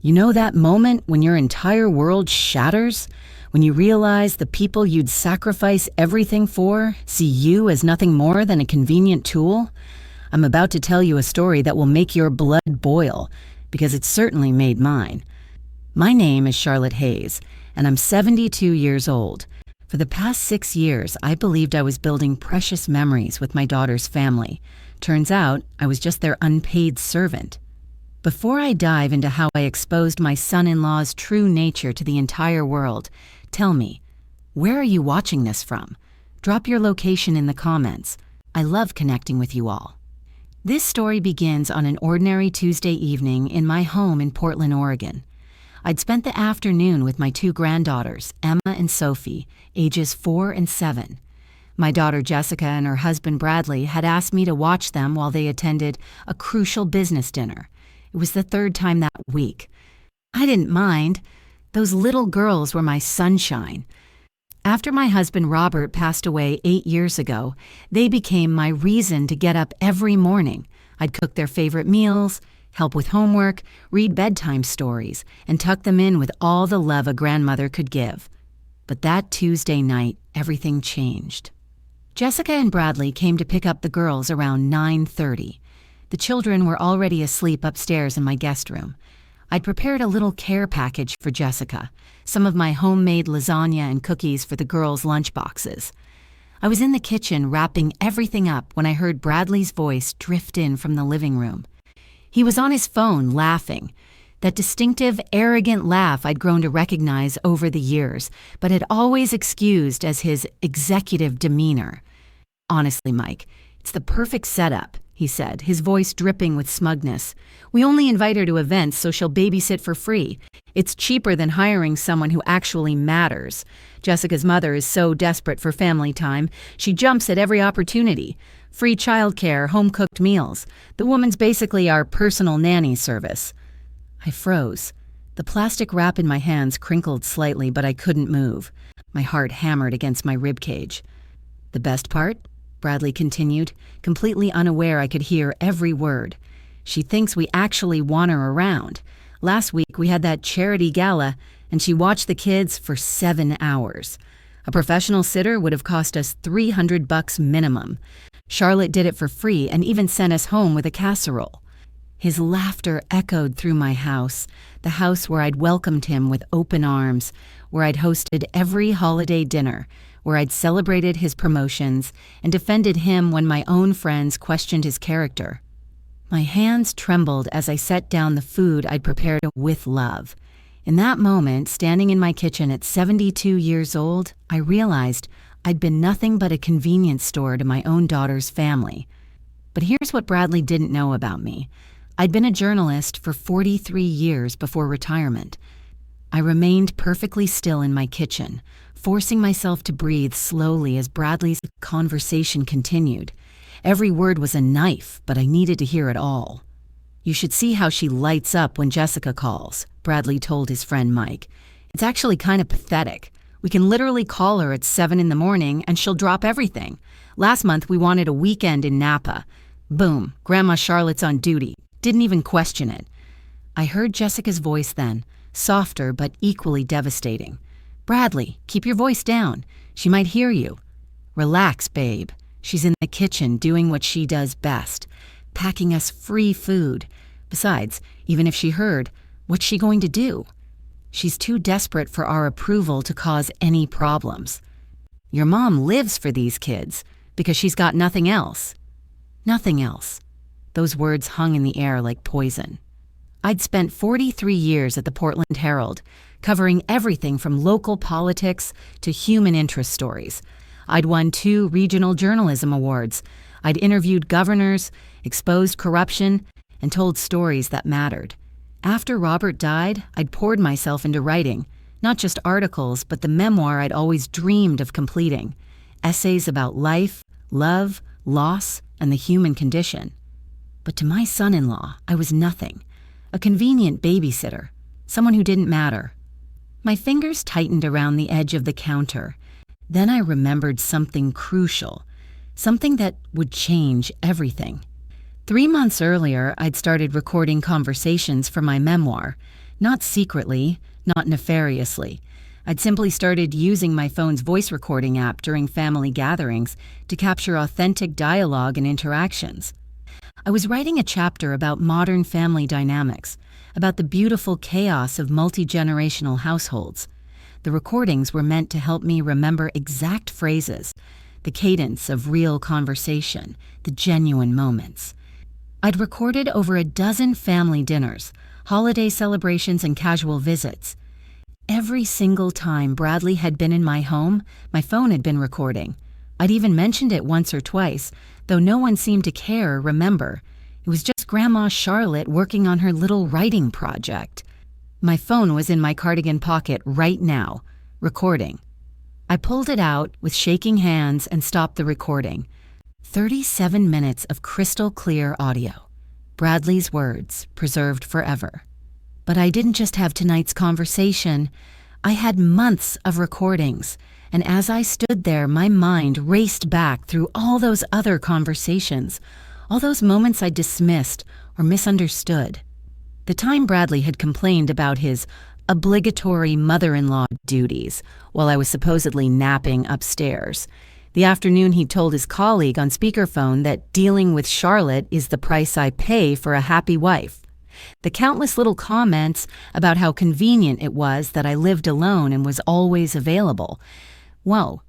You know that moment when your entire world shatters? When you realize the people you'd sacrifice everything for see you as nothing more than a convenient tool? I'm about to tell you a story that will make your blood boil, because it certainly made mine. My name is Charlotte Hayes, and I'm 72 years old. For the past 6 years, I believed I was building precious memories with my daughter's family. Turns out, I was just their unpaid servant. Before I dive into how I exposed my son-in-law's true nature to the entire world, tell me, where are you watching this from? Drop your location in the comments. I love connecting with you all. This story begins on an ordinary Tuesday evening in my home in Portland, Oregon. I'd spent the afternoon with my 2 granddaughters, Emma and Sophie, ages 4 and 7. My daughter Jessica and her husband Bradley had asked me to watch them while they attended a crucial business dinner. It was the 3rd time that week. I didn't mind. Those little girls were my sunshine. After my husband Robert passed away 8 years ago, they became my reason to get up every morning. I'd cook their favorite meals, help with homework, read bedtime stories, and tuck them in with all the love a grandmother could give. But that Tuesday night, everything changed. Jessica and Bradley came to pick up the girls around 9:30. The children were already asleep upstairs in my guest room. I'd prepared a little care package for Jessica, some of my homemade lasagna and cookies for the girls' lunchboxes. I was in the kitchen wrapping everything up when I heard Bradley's voice drift in from the living room. He was on his phone laughing, that distinctive, arrogant laugh I'd grown to recognize over the years, but had always excused as his executive demeanor. "Honestly, Mike, it's the perfect setup," he said, his voice dripping with smugness. "We only invite her to events so she'll babysit for free. It's cheaper than hiring someone who actually matters. Jessica's mother is so desperate for family time, she jumps at every opportunity. Free childcare, home-cooked meals. The woman's basically our personal nanny service." I froze. The plastic wrap in my hands crinkled slightly, but I couldn't move. My heart hammered against my ribcage. "The best part?" Bradley continued, completely unaware I could hear every word. "She thinks we actually want her around. Last week we had that charity gala, and she watched the kids for 7 hours. A professional sitter would have cost us $300 minimum. Charlotte did it for free and even sent us home with a casserole." His laughter echoed through my house, the house where I'd welcomed him with open arms, where I'd hosted every holiday dinner, where I'd celebrated his promotions and defended him when my own friends questioned his character. My hands trembled as I set down the food I'd prepared with love. In that moment, standing in my kitchen at 72 years old, I realized I'd been nothing but a convenience store to my own daughter's family. But here's what Bradley didn't know about me. I'd been a journalist for 43 years before retirement. I remained perfectly still in my kitchen, forcing myself to breathe slowly as Bradley's conversation continued. Every word was a knife, but I needed to hear it all. "You should see how she lights up when Jessica calls," Bradley told his friend Mike. "It's actually kind of pathetic. We can literally call her at 7 in the morning and she'll drop everything. Last month we wanted a weekend in Napa. Boom, Grandma Charlotte's on duty. Didn't even question it." I heard Jessica's voice then, softer but equally devastating. "Bradley, keep your voice down. She might hear you." "Relax, babe. She's in the kitchen doing what she does best, packing us free food. Besides, even if she heard, what's she going to do? She's too desperate for our approval to cause any problems. Your mom lives for these kids because she's got nothing else." Nothing else. Those words hung in the air like poison. I'd spent 43 years at the Portland Herald, covering everything from local politics to human interest stories. I'd won 2 regional journalism awards. I'd interviewed governors, exposed corruption, and told stories that mattered. After Robert died, I'd poured myself into writing, not just articles, but the memoir I'd always dreamed of completing. Essays about life, love, loss, and the human condition. But to my son-in-law, I was nothing. A convenient babysitter, someone who didn't matter. My fingers tightened around the edge of the counter. Then I remembered something crucial, something that would change everything. 3 months earlier, I'd started recording conversations for my memoir. Not secretly, not nefariously. I'd simply started using my phone's voice recording app during family gatherings to capture authentic dialogue and interactions. I was writing a chapter about modern family dynamics, about the beautiful chaos of multi-generational households. The recordings were meant to help me remember exact phrases, the cadence of real conversation, the genuine moments. I'd recorded over a dozen family dinners, holiday celebrations, and casual visits. Every single time Bradley had been in my home, my phone had been recording. I'd even mentioned it once or twice, though no one seemed to care or remember. It was just Grandma Charlotte working on her little writing project. My phone was in my cardigan pocket right now, recording. I pulled it out with shaking hands and stopped the recording. 37 minutes of crystal clear audio. Bradley's words, preserved forever. But I didn't just have tonight's conversation. I had months of recordings, and as I stood there, my mind raced back through all those other conversations, all those moments I dismissed or misunderstood. The time Bradley had complained about his obligatory mother-in-law duties while I was supposedly napping upstairs. The afternoon he told his colleague on speakerphone that dealing with Charlotte is the price I pay for a happy wife. The countless little comments about how convenient it was that I lived alone and was always available. Whoa,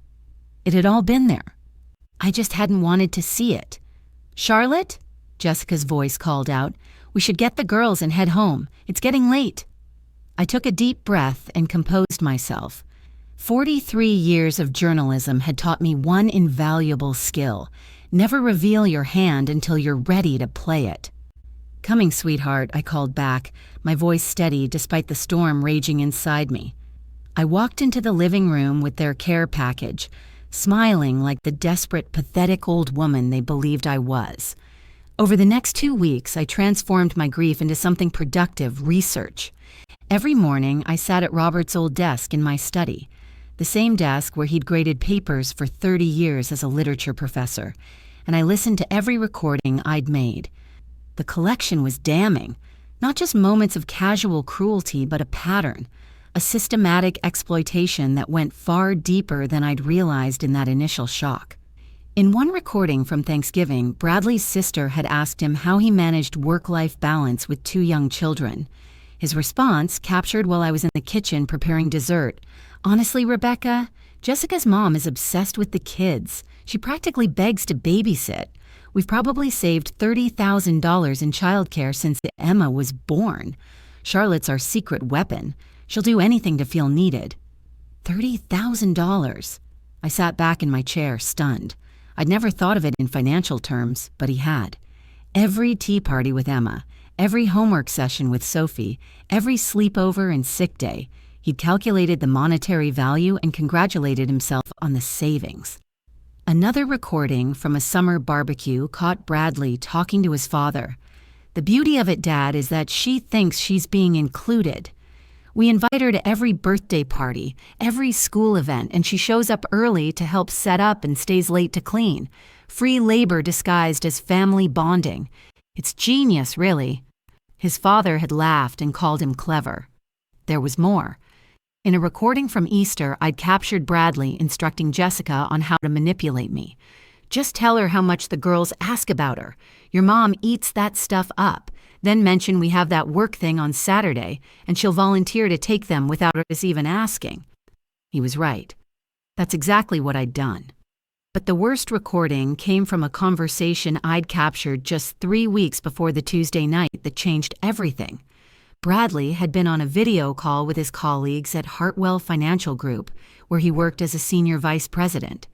it had all been there. I just hadn't wanted to see it. "Charlotte?" Jessica's voice called out. "We should get the girls and head home. It's getting late." I took a deep breath and composed myself. 43 years of journalism had taught me one invaluable skill. Never reveal your hand until you're ready to play it. "Coming, sweetheart," I called back, my voice steady despite the storm raging inside me. I walked into the living room with their care package, smiling like the desperate, pathetic old woman they believed I was. Over the next 2 weeks, I transformed my grief into something productive, research. Every morning, I sat at Robert's old desk in my study, the same desk where he'd graded papers for 30 years as a literature professor, and I listened to every recording I'd made. The collection was damning, not just moments of casual cruelty, but a pattern, a systematic exploitation that went far deeper than I'd realized in that initial shock. In one recording from Thanksgiving, Bradley's sister had asked him how he managed work-life balance with 2 young children. His response, captured while I was in the kitchen preparing dessert: "Honestly, Rebecca, Jessica's mom is obsessed with the kids. She practically begs to babysit. We've probably saved $30,000 in childcare since Emma was born. Charlotte's our secret weapon. She'll do anything to feel needed." $30,000. I sat back in my chair, stunned. I'd never thought of it in financial terms, but he had. Every tea party with Emma, every homework session with Sophie, every sleepover and sick day, he'd calculated the monetary value and congratulated himself on the savings. Another recording from a summer barbecue caught Bradley talking to his father. "The beauty of it, Dad, is that she thinks she's being included. We invite her to every birthday party, every school event, and she shows up early to help set up and stays late to clean. Free labor disguised as family bonding. It's genius, really." His father had laughed and called him clever. There was more. In a recording from Easter, I'd captured Bradley instructing Jessica on how to manipulate me. "Just tell her how much the girls ask about her. Your mom eats that stuff up. Then mention we have that work thing on Saturday, and she'll volunteer to take them without us even asking." He was right. That's exactly what I'd done. But the worst recording came from a conversation I'd captured just 3 weeks before the Tuesday night that changed everything. Bradley had been on a video call with his colleagues at Hartwell Financial Group, where he worked as a senior vice president.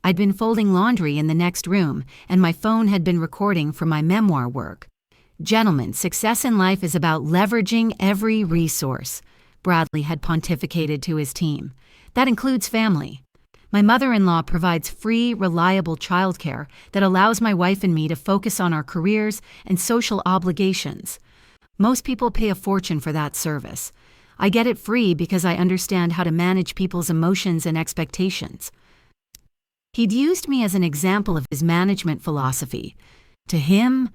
I'd been folding laundry in the next room, and my phone had been recording for my memoir work. "Gentlemen, success in life is about leveraging every resource," Bradley had pontificated to his team. "That includes family. My mother-in-law provides free, reliable childcare that allows my wife and me to focus on our careers and social obligations. Most people pay a fortune for that service. I get it free because I understand how to manage people's emotions and expectations." He'd used me as an example of his management philosophy. To him,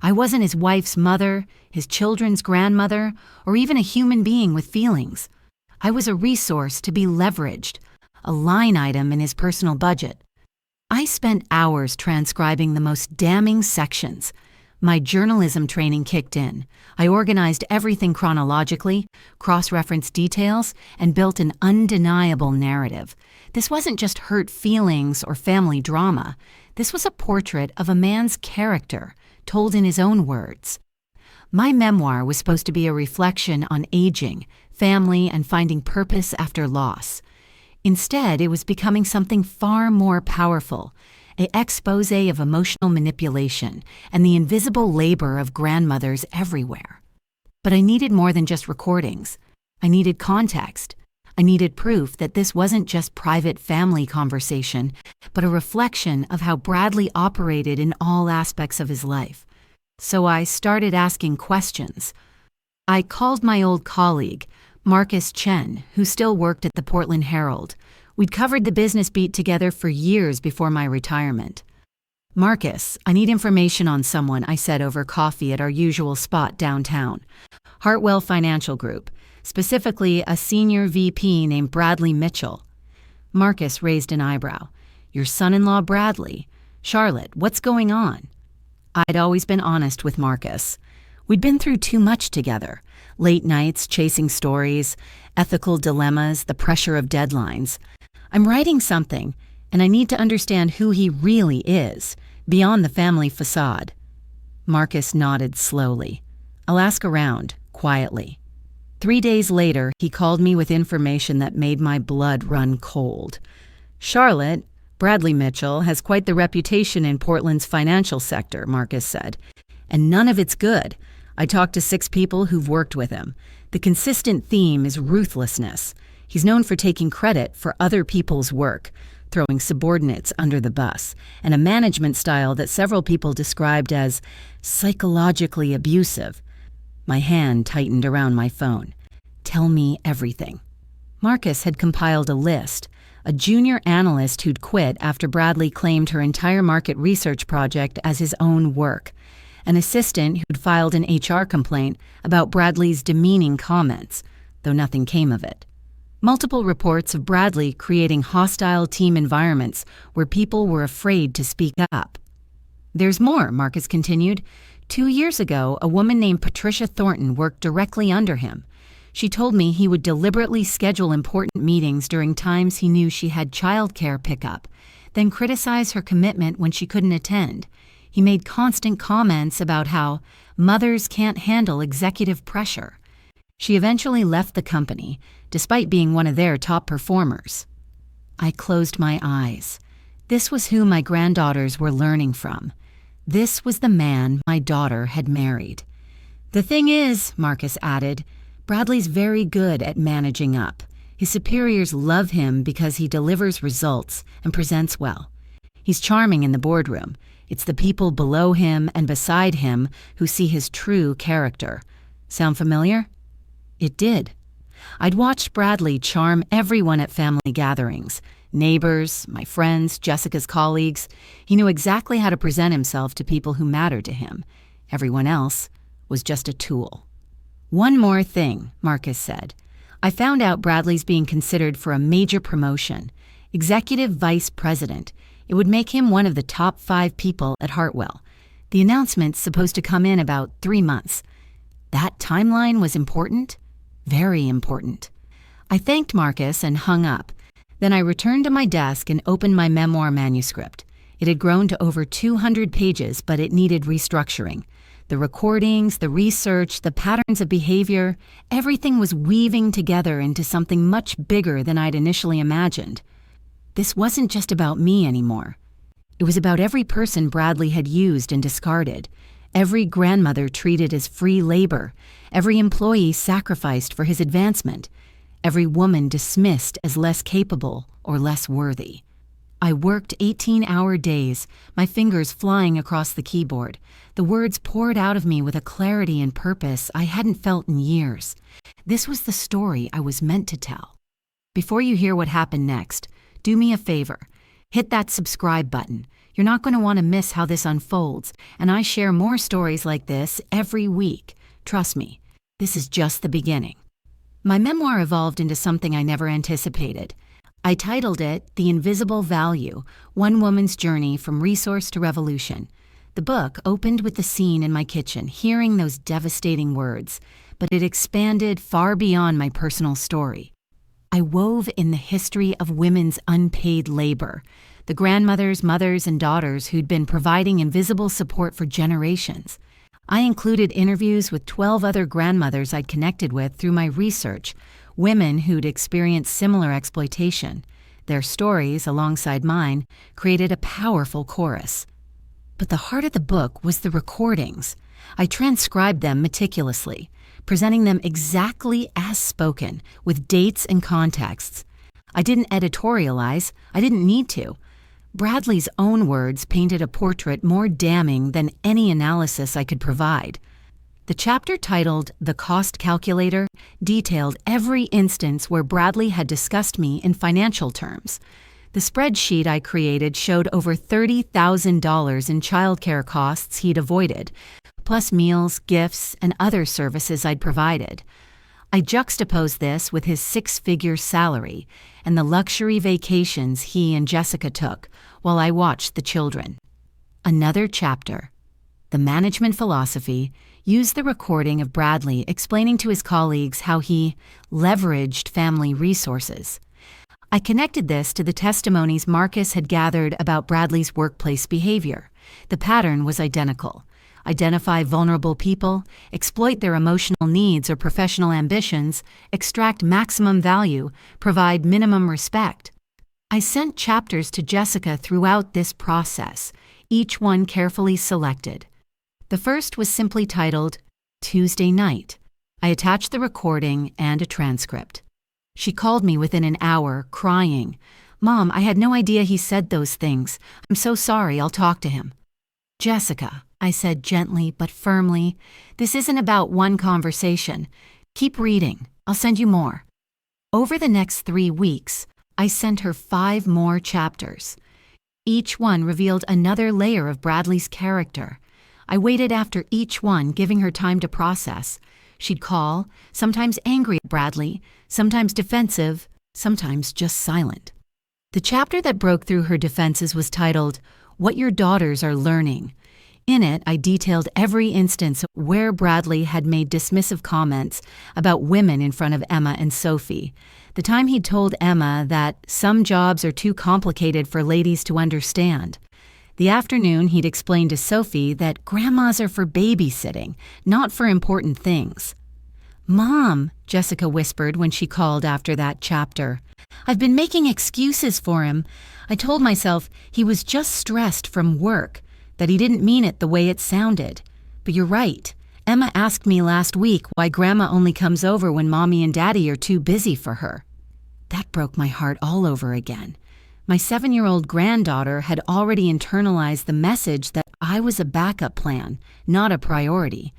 I wasn't his wife's mother, his children's grandmother, or even a human being with feelings. I was a resource to be leveraged, a line item in his personal budget. I spent hours transcribing the most damning sections. My journalism training kicked in. I organized everything chronologically, cross-referenced details, and built an undeniable narrative. This wasn't just hurt feelings or family drama. This was a portrait of a man's character, told in his own words. My memoir was supposed to be a reflection on aging, family, and finding purpose after loss. Instead, it was becoming something far more powerful, an expose of emotional manipulation and the invisible labor of grandmothers everywhere. But I needed more than just recordings. I needed context. I needed proof that this wasn't just private family conversation, but a reflection of how Bradley operated in all aspects of his life. So I started asking questions. I called my old colleague, Marcus Chen, who still worked at the Portland Herald. We'd covered the business beat together for years before my retirement. "Marcus, I need information on someone," I said over coffee at our usual spot downtown. "Hartwell Financial Group, specifically a senior VP named Bradley Mitchell." Marcus raised an eyebrow. "Your son-in-law Bradley? Charlotte, what's going on?" I'd always been honest with Marcus. We'd been through too much together. Late nights, chasing stories, ethical dilemmas, the pressure of deadlines. "I'm writing something, and I need to understand who he really is, beyond the family facade." Marcus nodded slowly. "I'll ask around, quietly." 3 days later, he called me with information that made my blood run cold. "Charlotte, Bradley Mitchell has quite the reputation in Portland's financial sector," Marcus said. "And none of it's good. I talked to 6 people who've worked with him. The consistent theme is ruthlessness. He's known for taking credit for other people's work, throwing subordinates under the bus, and a management style that several people described as psychologically abusive." My hand tightened around my phone. "Tell me everything." Marcus had compiled a list. A junior analyst who'd quit after Bradley claimed her entire market research project as his own work. An assistant who'd filed an HR complaint about Bradley's demeaning comments, though nothing came of it. Multiple reports of Bradley creating hostile team environments where people were afraid to speak up. "There's more," Marcus continued. 2 years ago, a woman named Patricia Thornton worked directly under him. She told me he would deliberately schedule important meetings during times he knew she had childcare pickup, then criticize her commitment when she couldn't attend. He made constant comments about how mothers can't handle executive pressure. She eventually left the company, despite being one of their top performers. I closed my eyes. This was who my granddaughters were learning from. This was the man my daughter had married. "The thing is," Marcus added, "Bradley's very good at managing up. His superiors love him because he delivers results and presents well. He's charming in the boardroom. It's the people below him and beside him who see his true character." Sound familiar? It did. I'd watched Bradley charm everyone at family gatherings. Neighbors, my friends, Jessica's colleagues. He knew exactly how to present himself to people who mattered to him. Everyone else was just a tool. "One more thing," Marcus said. "I found out Bradley's being considered for a major promotion. Executive Vice President. It would make him one of the top 5 people at Hartwell. The announcement's supposed to come in about 3 months. That timeline was important? Very important." I thanked Marcus and hung up. Then I returned to my desk and opened my memoir manuscript. It had grown to over 200 pages, but it needed restructuring. The recordings, the research, the patterns of behavior, everything was weaving together into something much bigger than I'd initially imagined. This wasn't just about me anymore. It was about every person Bradley had used and discarded, every grandmother treated as free labor, every employee sacrificed for his advancement, every woman dismissed as less capable or less worthy. I worked 18-hour days, my fingers flying across the keyboard. The words poured out of me with a clarity and purpose I hadn't felt in years. This was the story I was meant to tell. Before you hear what happened next, do me a favor. Hit that subscribe button. You're not going to want to miss how this unfolds, and I share more stories like this every week. Trust me, this is just the beginning. My memoir evolved into something I never anticipated. I titled it The Invisible Value: One Woman's Journey from Resource to Revolution. The book opened with the scene in my kitchen, hearing those devastating words, but it expanded far beyond my personal story. I wove in the history of women's unpaid labor, the grandmothers, mothers, and daughters who'd been providing invisible support for generations. I included interviews with 12 other grandmothers I'd connected with through my research, women who'd experienced similar exploitation. Their stories, alongside mine, created a powerful chorus. But the heart of the book was the recordings. I transcribed them meticulously, presenting them exactly as spoken, with dates and contexts. I didn't editorialize. I didn't need to. Bradley's own words painted a portrait more damning than any analysis I could provide. The chapter titled The Cost Calculator detailed every instance where Bradley had discussed me in financial terms. The spreadsheet I created showed over $30,000 in childcare costs he'd avoided, plus meals, gifts, and other services I'd provided. I juxtaposed this with his six-figure salary and the luxury vacations he and Jessica took while I watched the children. Another chapter, The Management Philosophy, used the recording of Bradley explaining to his colleagues how he leveraged family resources. I connected this to the testimonies Marcus had gathered about Bradley's workplace behavior. The pattern was identical. Identify vulnerable people, exploit their emotional needs or professional ambitions, extract maximum value, provide minimum respect. I sent chapters to Jessica throughout this process, each one carefully selected. The first was simply titled Tuesday Night. I attached the recording and a transcript. She called me within an hour, crying, "Mom, I had no idea he said those things. I'm so sorry, I'll talk to him." "Jessica," I said gently but firmly, "this isn't about one conversation. Keep reading. I'll send you more." Over the next 3 weeks, I sent her 5 more chapters. Each one revealed another layer of Bradley's character. I waited after each one, giving her time to process. She'd call, sometimes angry at Bradley, sometimes defensive, sometimes just silent. The chapter that broke through her defenses was titled, What Your Daughters Are Learning. In it, I detailed every instance where Bradley had made dismissive comments about women in front of Emma and Sophie. The time he'd told Emma that some jobs are too complicated for ladies to understand. The afternoon, he'd explained to Sophie that grandmas are for babysitting, not for important things. "Mom," Jessica whispered when she called after that chapter, "I've been making excuses for him. I told myself he was just stressed from work, that he didn't mean it the way it sounded. But you're right. Emma asked me last week why Grandma only comes over when Mommy and Daddy are too busy for her." That broke my heart all over again. My 7-year-old granddaughter had already internalized the message that I was a backup plan, not a priority.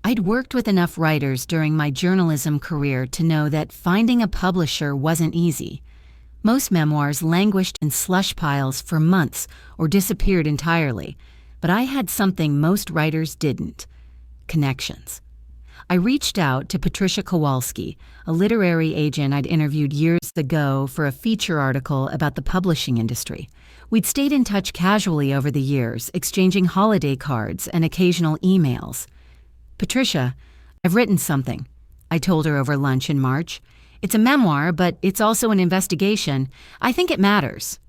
I'd worked with enough writers during my journalism career to know that finding a publisher wasn't easy. Most memoirs languished in slush piles for months or disappeared entirely, but I had something most writers didn't: connections. I reached out to Patricia Kowalski, a literary agent I'd interviewed years ago for a feature article about the publishing industry. We'd stayed in touch casually over the years, exchanging holiday cards and occasional emails. "Patricia, I've written something," I told her over lunch in March. "It's a memoir, but it's also an investigation. I think it matters."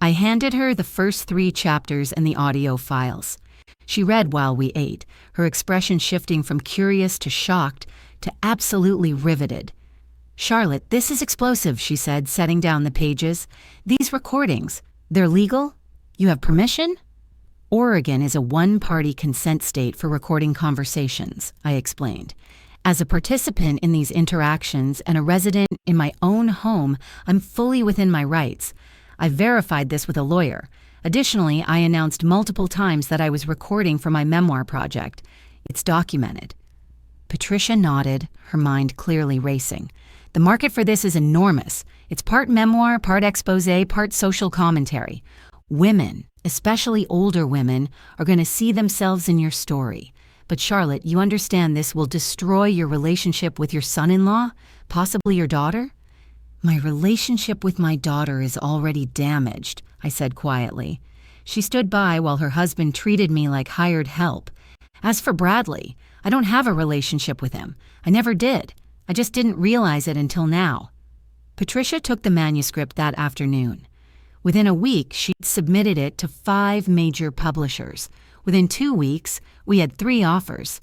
I handed her the first 3 chapters and the audio files. She read while we ate, her expression shifting from curious to shocked to absolutely riveted. "Charlotte, this is explosive," she said, setting down the pages. "These recordings, they're legal? You have permission?" Oregon is a one-party consent state for recording conversations, I explained. As a participant in these interactions and a resident in my own home, I'm fully within my rights. I verified this with a lawyer. Additionally, I announced multiple times that I was recording for my memoir project. It's documented. Patricia nodded, her mind clearly racing. The market for this is enormous. It's part memoir, part exposé, part social commentary. Women, especially older women, are going to see themselves in your story. But Charlotte, you understand this will destroy your relationship with your son-in-law, possibly your daughter? My relationship with my daughter is already damaged, I said quietly. She stood by while her husband treated me like hired help. As for Bradley, I don't have a relationship with him. I never did. I just didn't realize it until now. Patricia took the manuscript that afternoon. Within a week, she'd submitted it to 5 major publishers. Within 2 weeks, we had 3 offers.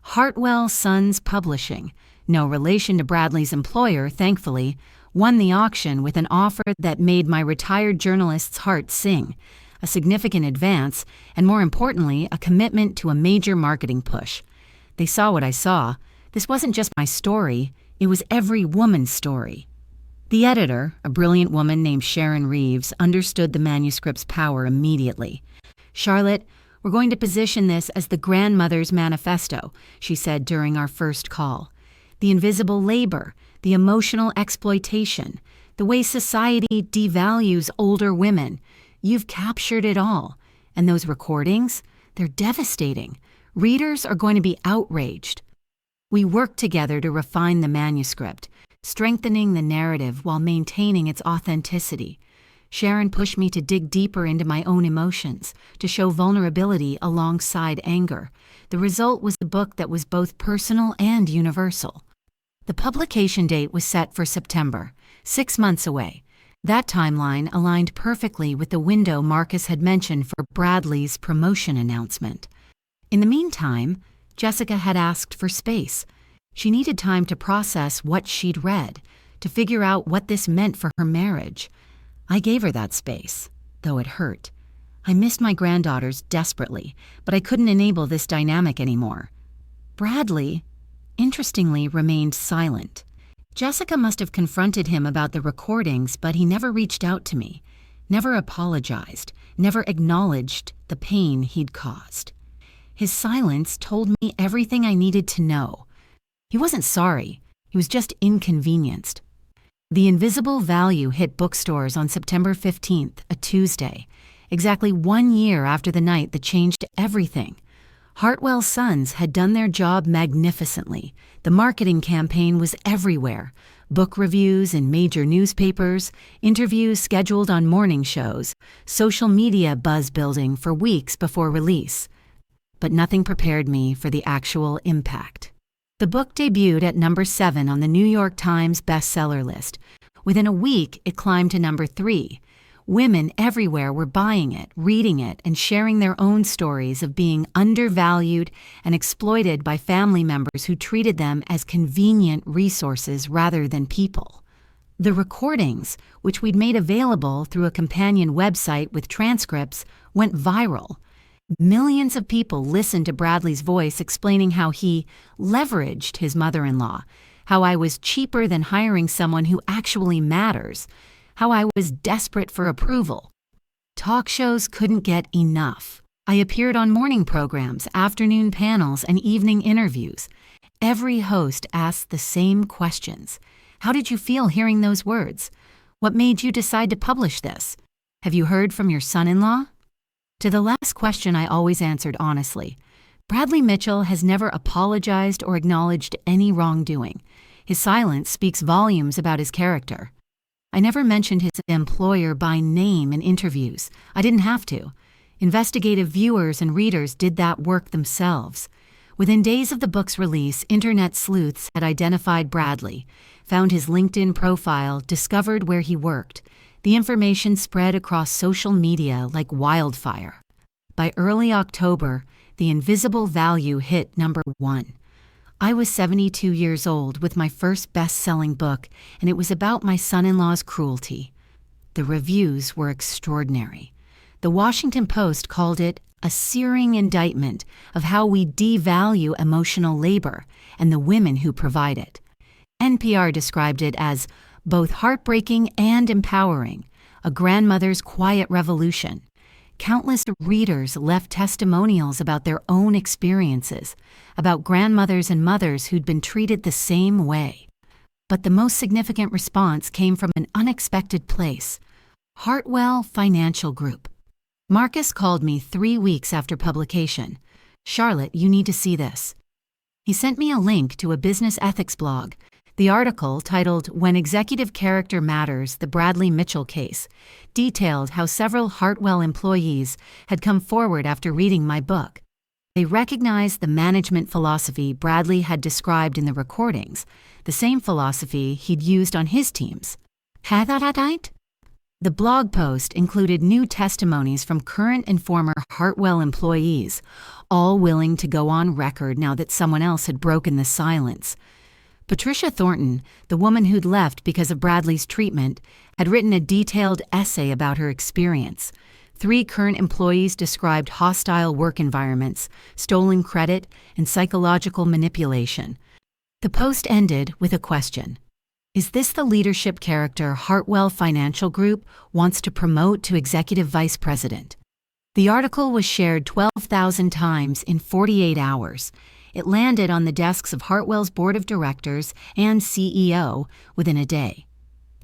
Hartwell Sons Publishing, no relation to Bradley's employer, thankfully, won the auction with an offer that made my retired journalist's heart sing, a significant advance, and more importantly, a commitment to a major marketing push. They saw what I saw. This wasn't just my story, it was every woman's story. The editor, a brilliant woman named Sharon Reeves, understood the manuscript's power immediately. "Charlotte, we're going to position this as the grandmother's manifesto," she said during our first call. "The invisible labor, the emotional exploitation, the way society devalues older women. You've captured it all. And those recordings, they're devastating. Readers are going to be outraged." We worked together to refine the manuscript, strengthening the narrative while maintaining its authenticity. Sharon pushed me to dig deeper into my own emotions, to show vulnerability alongside anger. The result was a book that was both personal and universal. The publication date was set for September, 6 months away. That timeline aligned perfectly with the window Marcus had mentioned for Bradley's promotion announcement. In the meantime, Jessica had asked for space. She needed time to process what she'd read, to figure out what this meant for her marriage. I gave her that space, though it hurt. I missed my granddaughters desperately, but I couldn't enable this dynamic anymore. Bradley, interestingly, remained silent. Jessica must have confronted him about the recordings, but he never reached out to me, never apologized, never acknowledged the pain he'd caused. His silence told me everything I needed to know. He wasn't sorry, he was just inconvenienced. The Invisible Value hit bookstores on September 15th, a Tuesday, exactly 1 year after the night that changed everything. Hartwell Sons had done their job magnificently. The marketing campaign was everywhere. Book reviews in major newspapers, interviews scheduled on morning shows, social media buzz building for weeks before release. But nothing prepared me for the actual impact. The book debuted at number 7 on the New York Times bestseller list. Within a week, it climbed to number 3. Women everywhere were buying it, reading it, and sharing their own stories of being undervalued and exploited by family members who treated them as convenient resources rather than people. The recordings, which we'd made available through a companion website with transcripts, went viral. Millions of people listened to Bradley's voice explaining how he leveraged his mother-in-law, how I was cheaper than hiring someone who actually matters, how I was desperate for approval. Talk shows couldn't get enough. I appeared on morning programs, afternoon panels, and evening interviews. Every host asked the same questions. How did you feel hearing those words? What made you decide to publish this? Have you heard from your son-in-law? To the last question, I always answered honestly. Bradley Mitchell has never apologized or acknowledged any wrongdoing. His silence speaks volumes about his character. I never mentioned his employer by name in interviews. I didn't have to. Investigative viewers and readers did that work themselves. Within days of the book's release, internet sleuths had identified Bradley, found his LinkedIn profile, discovered where he worked. The information spread across social media like wildfire. By early October, The Invisible Value hit number 1. I was 72 years old with my first best-selling book, and it was about my son-in-law's cruelty. The reviews were extraordinary. The Washington Post called it a searing indictment of how we devalue emotional labor and the women who provide it. NPR described it as both heartbreaking and empowering, a grandmother's quiet revolution. Countless readers left testimonials about their own experiences, about grandmothers and mothers who'd been treated the same way. But the most significant response came from an unexpected place: Hartwell Financial Group. Marcus called me 3 weeks after publication. "Charlotte, you need to see this." He sent me a link to a business ethics blog. The article, titled "When Executive Character Matters, the Bradley Mitchell Case," detailed how several Hartwell employees had come forward after reading my book. They recognized the management philosophy Bradley had described in the recordings, the same philosophy he'd used on his teams. The blog post included new testimonies from current and former Hartwell employees, all willing to go on record now that someone else had broken the silence. Patricia Thornton, the woman who'd left because of Bradley's treatment, had written a detailed essay about her experience. 3 current employees described hostile work environments, stolen credit, and psychological manipulation. The post ended with a question: is this the leadership character Hartwell Financial Group wants to promote to executive vice president? The article was shared 12,000 times in 48 hours. It landed on the desks of Hartwell's board of directors and CEO within a day.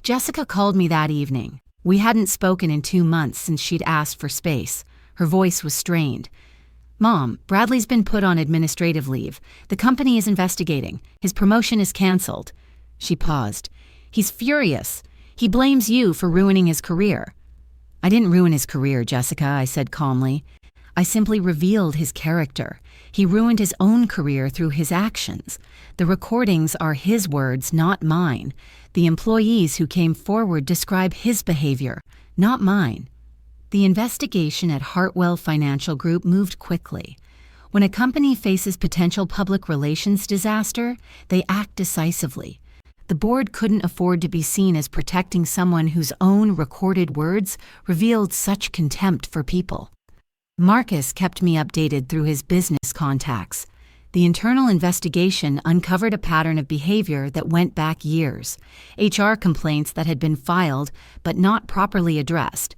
Jessica called me that evening. We hadn't spoken in 2 months since she'd asked for space. Her voice was strained. "Mom, Bradley's been put on administrative leave. The company is investigating. His promotion is canceled." She paused. "He's furious. He blames you for ruining his career." "I didn't ruin his career, Jessica," I said calmly. "I simply revealed his character. He ruined his own career through his actions. The recordings are his words, not mine. The employees who came forward describe his behavior, not mine." The investigation at Hartwell Financial Group moved quickly. When a company faces potential public relations disaster, they act decisively. The board couldn't afford to be seen as protecting someone whose own recorded words revealed such contempt for people. Marcus kept me updated through his business contacts. The internal investigation uncovered a pattern of behavior that went back years, HR complaints that had been filed but not properly addressed,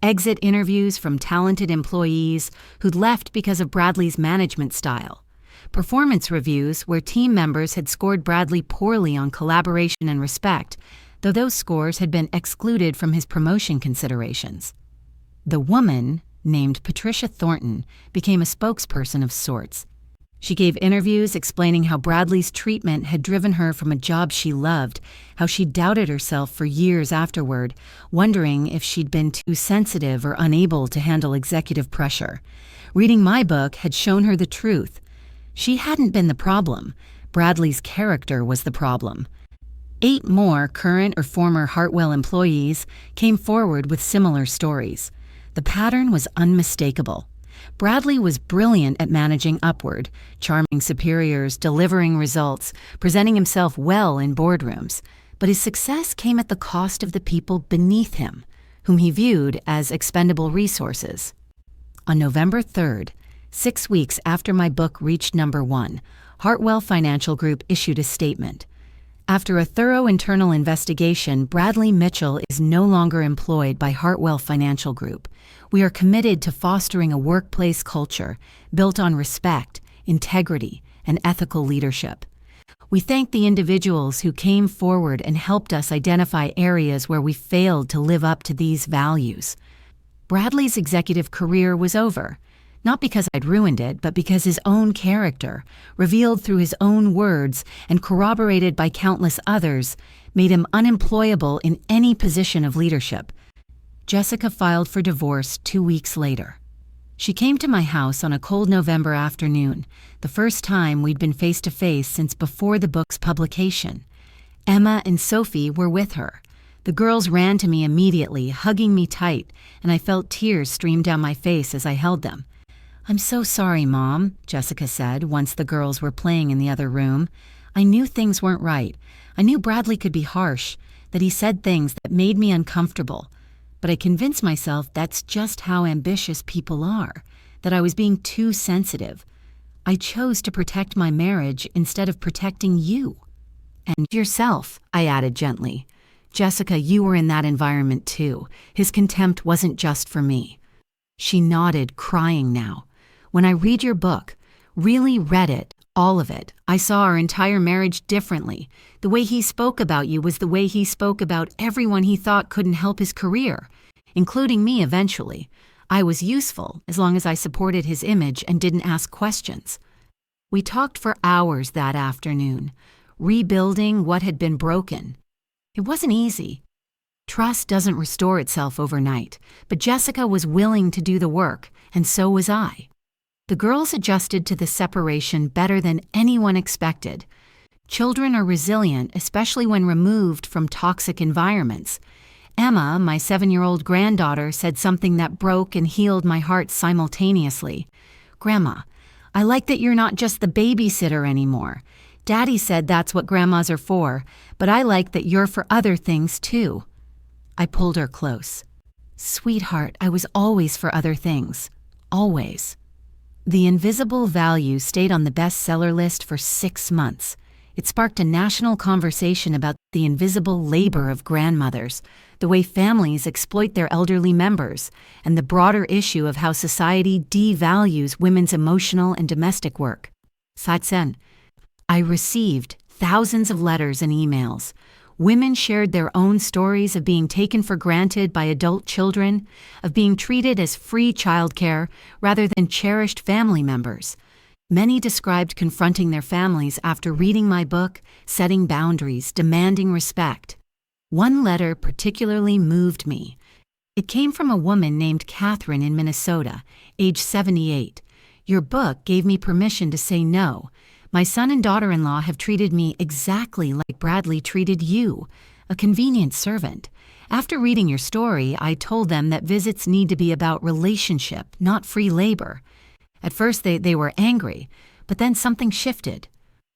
exit interviews from talented employees who'd left because of Bradley's management style, performance reviews where team members had scored Bradley poorly on collaboration and respect, though those scores had been excluded from his promotion considerations. The woman, named Patricia Thornton, became a spokesperson of sorts. She gave interviews explaining how Bradley's treatment had driven her from a job she loved, how she doubted herself for years afterward, wondering if she'd been too sensitive or unable to handle executive pressure. Reading my book had shown her the truth. She hadn't been the problem. Bradley's character was the problem. 8 more current or former Hartwell employees came forward with similar stories. The pattern was unmistakable. Bradley was brilliant at managing upward, charming superiors, delivering results, presenting himself well in boardrooms. But his success came at the cost of the people beneath him, whom he viewed as expendable resources. On November 3rd, 6 weeks after my book reached #1, Hartwell Financial Group issued a statement. After a thorough internal investigation, Bradley Mitchell is no longer employed by Hartwell Financial Group. We are committed to fostering a workplace culture built on respect, integrity, and ethical leadership. We thank the individuals who came forward and helped us identify areas where we failed to live up to these values. Bradley's executive career was over, not because I'd ruined it, but because his own character, revealed through his own words and corroborated by countless others, made him unemployable in any position of leadership. Jessica filed for divorce 2 weeks later. She came to my house on a cold November afternoon, the first time we'd been face-to-face since before the book's publication. Emma and Sophie were with her. The girls ran to me immediately, hugging me tight, and I felt tears stream down my face as I held them. "I'm so sorry, Mom," Jessica said once the girls were playing in the other room. "I knew things weren't right. I knew Bradley could be harsh, that he said things that made me uncomfortable. But I convinced myself that's just how ambitious people are, that I was being too sensitive. I chose to protect my marriage instead of protecting you." "And yourself," I added gently. "Jessica, you were in that environment too. His contempt wasn't just for me." She nodded, crying now. When I read your book, really read it, all of it, I saw our entire marriage differently. The way he spoke about you was the way he spoke about everyone he thought couldn't help his career, including me eventually. I was useful as long as I supported his image and didn't ask questions. We talked for hours that afternoon, rebuilding what had been broken. It wasn't easy. Trust doesn't restore itself overnight, but Jessica was willing to do the work, and so was I. The girls adjusted to the separation better than anyone expected. Children are resilient, especially when removed from toxic environments. Emma, my 7-year-old granddaughter, said something that broke and healed my heart simultaneously. "Grandma, I like that you're not just the babysitter anymore. Daddy said that's what grandmas are for, but I like that you're for other things too." I pulled her close. "Sweetheart, I was always for other things. Always." The Invisible Value stayed on the bestseller list for 6 months. It sparked a national conversation about the invisible labor of grandmothers, the way families exploit their elderly members, and the broader issue of how society devalues women's emotional and domestic work. Saitsen, I received thousands of letters and emails. Women shared their own stories of being taken for granted by adult children, of being treated as free childcare rather than cherished family members. Many described confronting their families after reading my book, setting boundaries, demanding respect. One letter particularly moved me. It came from a woman named Catherine in Minnesota, age 78. "Your book gave me permission to say no. My son and daughter-in-law have treated me exactly like Bradley treated you, a convenient servant. After reading your story, I told them that visits need to be about relationship, not free labor." At first they were angry, but then something shifted.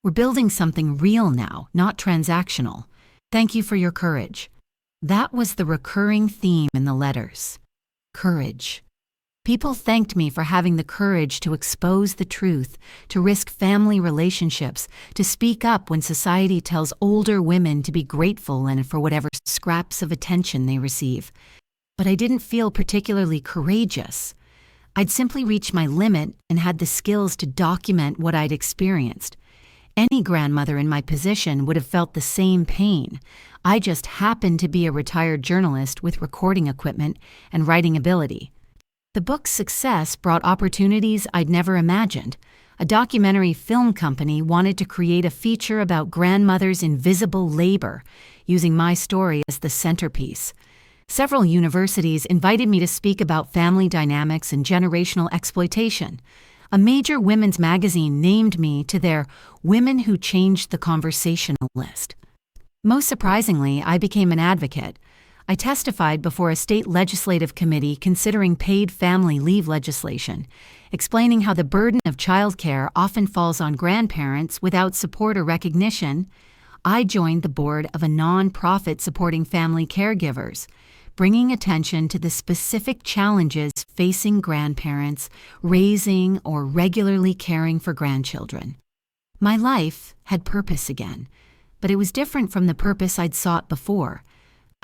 "We're building something real now, not transactional. Thank you for your courage." That was the recurring theme in the letters. Courage. People thanked me for having the courage to expose the truth, to risk family relationships, to speak up when society tells older women to be grateful and for whatever scraps of attention they receive. But I didn't feel particularly courageous. I'd simply reached my limit and had the skills to document what I'd experienced. Any grandmother in my position would have felt the same pain. I just happened to be a retired journalist with recording equipment and writing ability. The book's success brought opportunities I'd never imagined. A documentary film company wanted to create a feature about grandmothers' invisible labor, using my story as the centerpiece. Several universities invited me to speak about family dynamics and generational exploitation. A major women's magazine named me to their Women Who Changed the Conversation list. Most surprisingly, I became an advocate. I testified before a state legislative committee considering paid family leave legislation, explaining how the burden of childcare often falls on grandparents without support or recognition. I joined the board of a nonprofit supporting family caregivers, bringing attention to the specific challenges facing grandparents raising or regularly caring for grandchildren. My life had purpose again, but it was different from the purpose I'd sought before.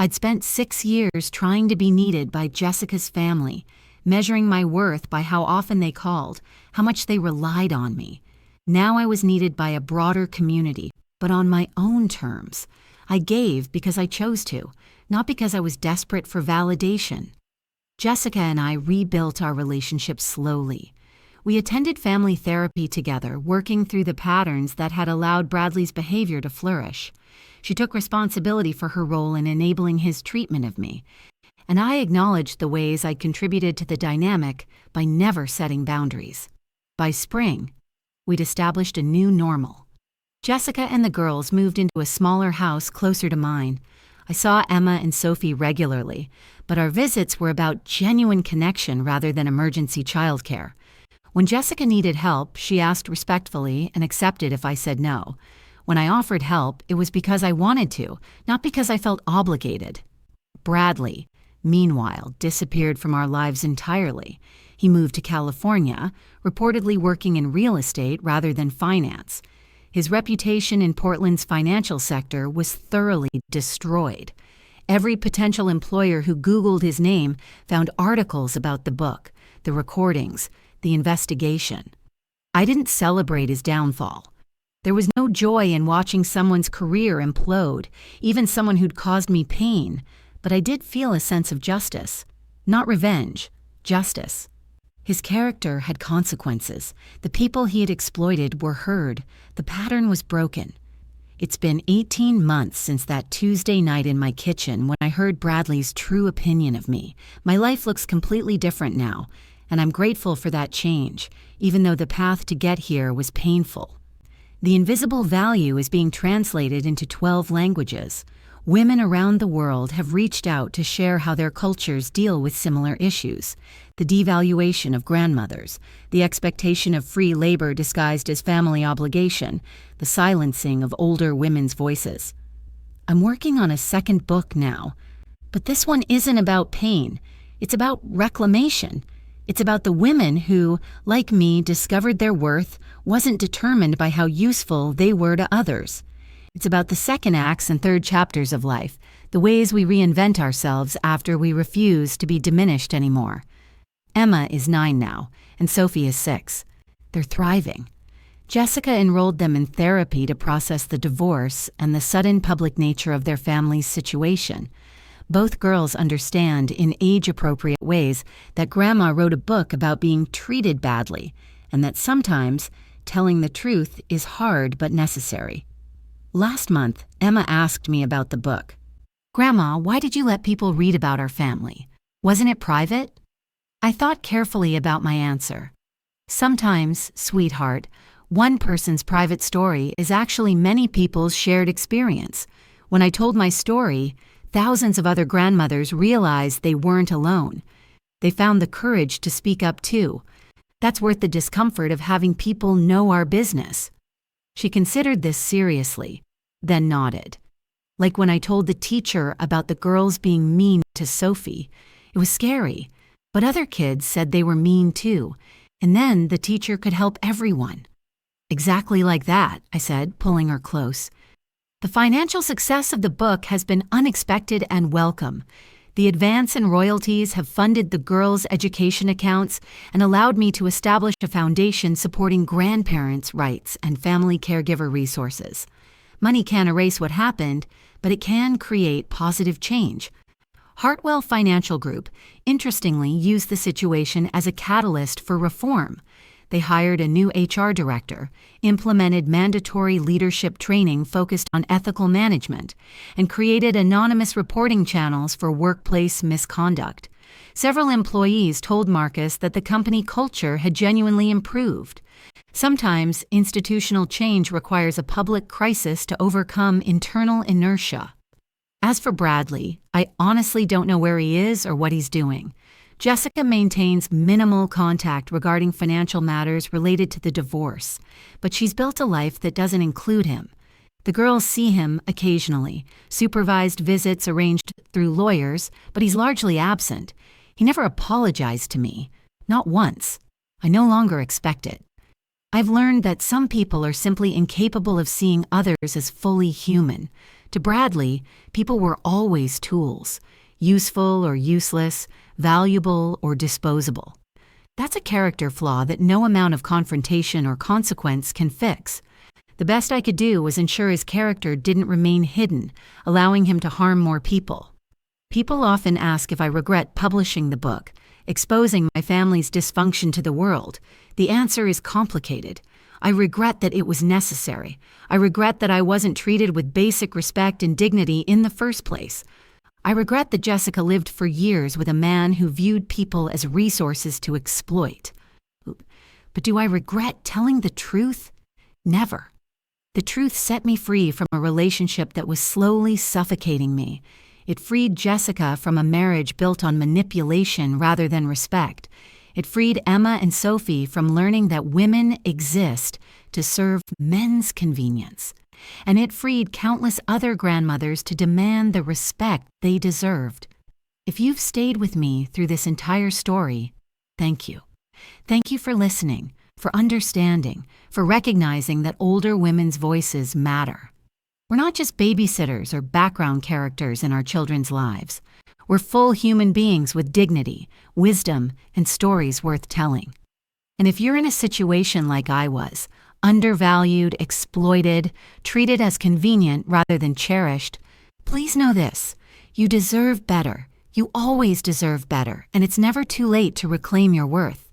I'd spent 6 years trying to be needed by Jessica's family, measuring my worth by how often they called, how much they relied on me. Now I was needed by a broader community, but on my own terms. I gave because I chose to, not because I was desperate for validation. Jessica and I rebuilt our relationship slowly. We attended family therapy together, working through the patterns that had allowed Bradley's behavior to flourish. She took responsibility for her role in enabling his treatment of me, and I acknowledged the ways I'd contributed to the dynamic by never setting boundaries. By spring, we'd established a new normal. Jessica and the girls moved into a smaller house closer to mine. I saw Emma and Sophie regularly, but our visits were about genuine connection rather than emergency childcare. When Jessica needed help, she asked respectfully and accepted if I said no. When I offered help, it was because I wanted to, not because I felt obligated. Bradley, meanwhile, disappeared from our lives entirely. He moved to California, reportedly working in real estate rather than finance. His reputation in Portland's financial sector was thoroughly destroyed. Every potential employer who Googled his name found articles about the book. the recordings, the investigation. I didn't celebrate his downfall. There was no joy in watching someone's career implode, even someone who'd caused me pain, but I did feel a sense of justice. Not revenge, justice. His character had consequences. The people he had exploited were heard. The pattern was broken. It's been 18 months since that Tuesday night in my kitchen when I heard Bradley's true opinion of me. My life looks completely different now, and I'm grateful for that change, even though the path to get here was painful. The invisible value is being translated into 12 languages. Women around the world have reached out to share how their cultures deal with similar issues. The devaluation of grandmothers, the expectation of free labor disguised as family obligation, the silencing of older women's voices. I'm working on a second book now, but this one isn't about pain. It's about reclamation. It's about the women who, like me, discovered their worth wasn't determined by how useful they were to others. It's about the second acts and third chapters of life, the ways we reinvent ourselves after we refuse to be diminished anymore. Emma is 9 now, and Sophie is 6. They're thriving. Jessica enrolled them in therapy to process the divorce and the sudden public nature of their family's situation. Both girls understand in age-appropriate ways that Grandma wrote a book about being treated badly, and that sometimes telling the truth is hard but necessary. Last month, Emma asked me about the book. "Grandma, why did you let people read about our family? Wasn't it private?" I thought carefully about my answer. Sometimes, sweetheart, one person's private story is actually many people's shared experience. When I told my story, thousands of other grandmothers realized they weren't alone. They found the courage to speak up too. That's worth the discomfort of having people know our business. She considered this seriously, then nodded. Like when I told the teacher about the girls being mean to Sophie. It was scary, but other kids said they were mean too, and then the teacher could help everyone. Exactly like that, I said, pulling her close. The financial success of the book has been unexpected and welcome. The advance in royalties have funded the girls' education accounts and allowed me to establish a foundation supporting grandparents' rights and family caregiver resources. Money can't erase what happened, but it can create positive change. Hartwell Financial Group, interestingly, used the situation as a catalyst for reform. They hired a new HR director, implemented mandatory leadership training focused on ethical management, and created anonymous reporting channels for workplace misconduct. Several employees told Marcus that the company culture had genuinely improved. Sometimes institutional change requires a public crisis to overcome internal inertia. As for Bradley, I honestly don't know where he is or what he's doing. Jessica maintains minimal contact regarding financial matters related to the divorce, but she's built a life that doesn't include him. The girls see him occasionally, supervised visits arranged through lawyers, but he's largely absent. He never apologized to me, not once. I no longer expect it. I've learned that some people are simply incapable of seeing others as fully human. To Bradley, people were always tools, useful or useless, valuable or disposable. That's a character flaw that no amount of confrontation or consequence can fix. The best I could do was ensure his character didn't remain hidden, allowing him to harm more people. People often ask if I regret publishing the book, exposing my family's dysfunction to the world. The answer is complicated. I regret that it was necessary. I regret that I wasn't treated with basic respect and dignity in the first place. I regret that Jessica lived for years with a man who viewed people as resources to exploit. But do I regret telling the truth? Never. The truth set me free from a relationship that was slowly suffocating me. It freed Jessica from a marriage built on manipulation rather than respect. It freed Emma and Sophie from learning that women exist to serve men's convenience. And it freed countless other grandmothers to demand the respect they deserved. If you've stayed with me through this entire story, thank you. Thank you for listening, for understanding, for recognizing that older women's voices matter. We're not just babysitters or background characters in our children's lives. We're full human beings with dignity, wisdom, and stories worth telling. And if you're in a situation like I was, undervalued, exploited, treated as convenient rather than cherished, please know this: you deserve better. You always deserve better, and it's never too late to reclaim your worth.